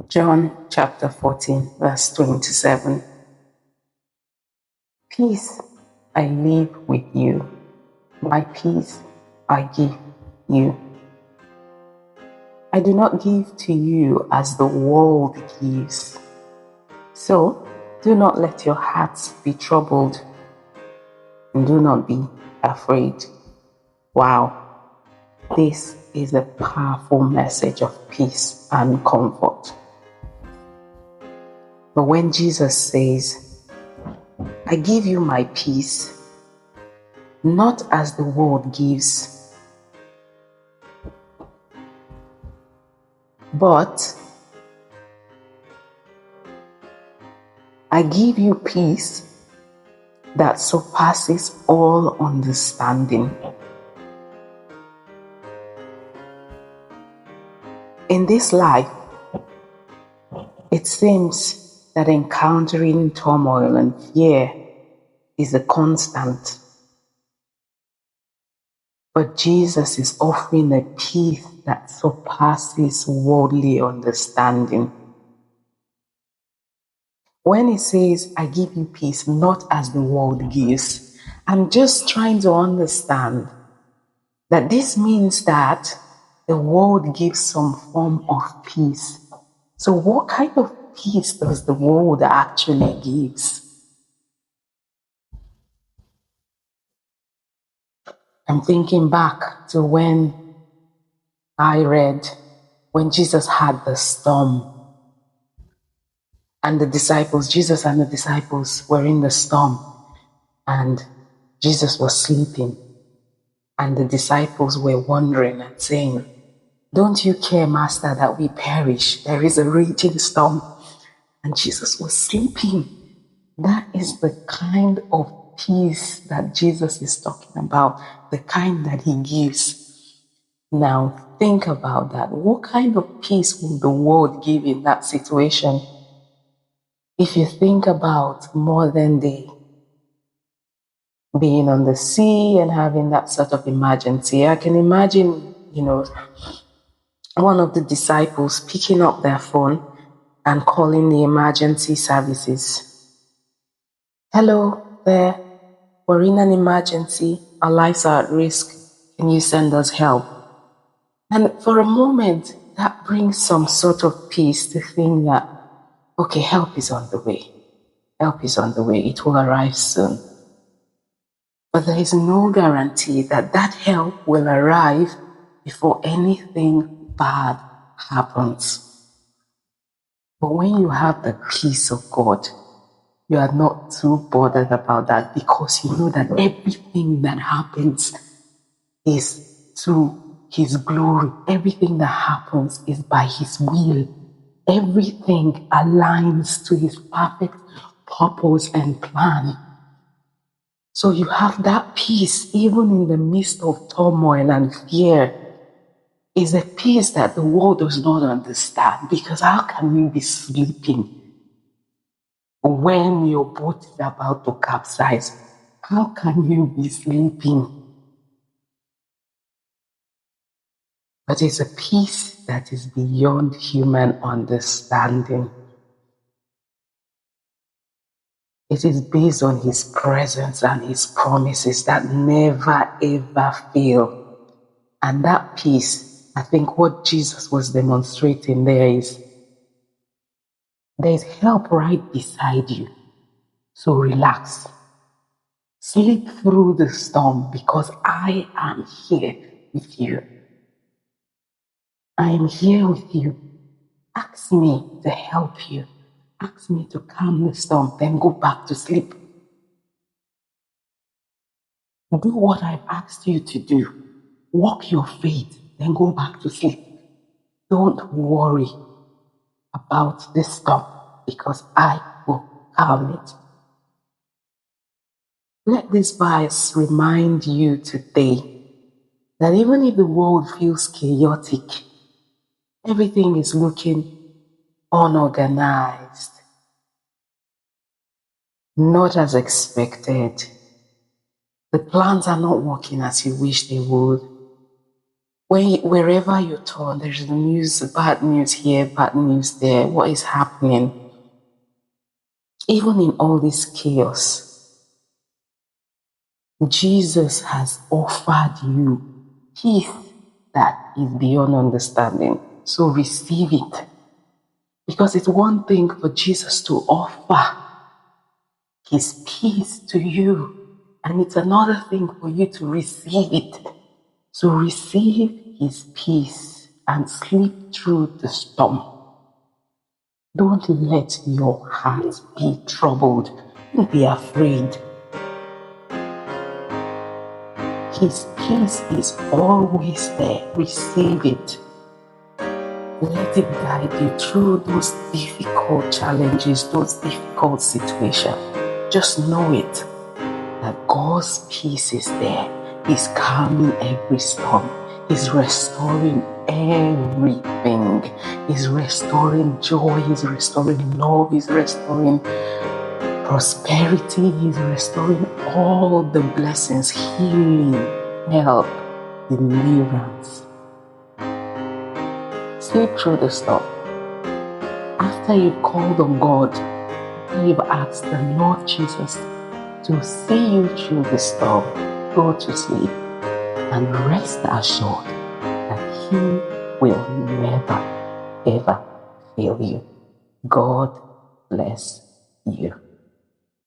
John chapter 14, verse 27. Peace I leave with you, my peace I give you. I do not give to you as the world gives. So do not let your hearts be troubled, and do not be afraid. Wow, this is a powerful message of peace and comfort. But when Jesus says, I give you my peace, not as the world gives, but I give you peace that surpasses all understanding. In this life, it seems that encountering turmoil and fear is a constant. But Jesus is offering a peace that surpasses worldly understanding. When he says, I give you peace, not as the world gives, I'm just trying to understand that this means that the world gives some form of peace. So what kind of peace does the world actually gives? I'm thinking back to when I read when Jesus had the storm and Jesus and the disciples were in the storm and Jesus was sleeping and the disciples were wondering and saying, don't you care, Master, that we perish? There is a raging storm. And Jesus was sleeping. That is the kind of peace that Jesus is talking about, the kind that he gives. Now, think about that. What kind of peace will the world give in that situation? If you think about modern day, being on the sea and having that sort of emergency, I can imagine, one of the disciples picking up their phone and calling the emergency services. Hello there, we're in an emergency. Our lives are at risk. Can you send us help? And for a moment, that brings some sort of peace to think that, okay, help is on the way. Help is on the way. It will arrive soon. But there is no guarantee that that help will arrive before anything bad happens. But when you have the peace of God, you are not too bothered about that because you know that everything that happens is to His glory. Everything that happens is by His will. Everything aligns to His perfect purpose and plan. So you have that peace even in the midst of turmoil and fear. Is a peace that the world does not understand, because how can you be sleeping when your boat is about to capsize? How can you be sleeping? But it's a peace that is beyond human understanding. It is based on His presence and His promises that never ever fail. And that peace, I think what Jesus was demonstrating there's help right beside you. So relax. Sleep through the storm because I am here with you. I am here with you. Ask me to help you. Ask me to calm the storm, then go back to sleep. Do what I've asked you to do. Walk your faith, then go back to sleep. Don't worry about this storm because I will calm it. Let this verse remind you today that even if the world feels chaotic, everything is looking unorganized, not as expected. The plans are not working as you wish they would. Wherever you turn, there's news, bad news here, bad news there. What is happening? Even in all this chaos, Jesus has offered you peace that is beyond understanding. So receive it. Because it's one thing for Jesus to offer his peace to you, and it's another thing for you to receive it. So receive his peace and sleep through the storm. Don't let your heart be troubled. Don't be afraid. His peace is always there. Receive it. Let it guide you through those difficult challenges, those difficult situations. Just know it, that God's peace is there. He's calming every storm. He's restoring everything. He's restoring joy. He's restoring love. He's restoring prosperity. He's restoring all the blessings, healing, help, deliverance. Sleep through the storm. After you've called on God, you've asked the Lord Jesus to see you through the storm, go to sleep and rest assured that He will never, ever fail you. God bless you.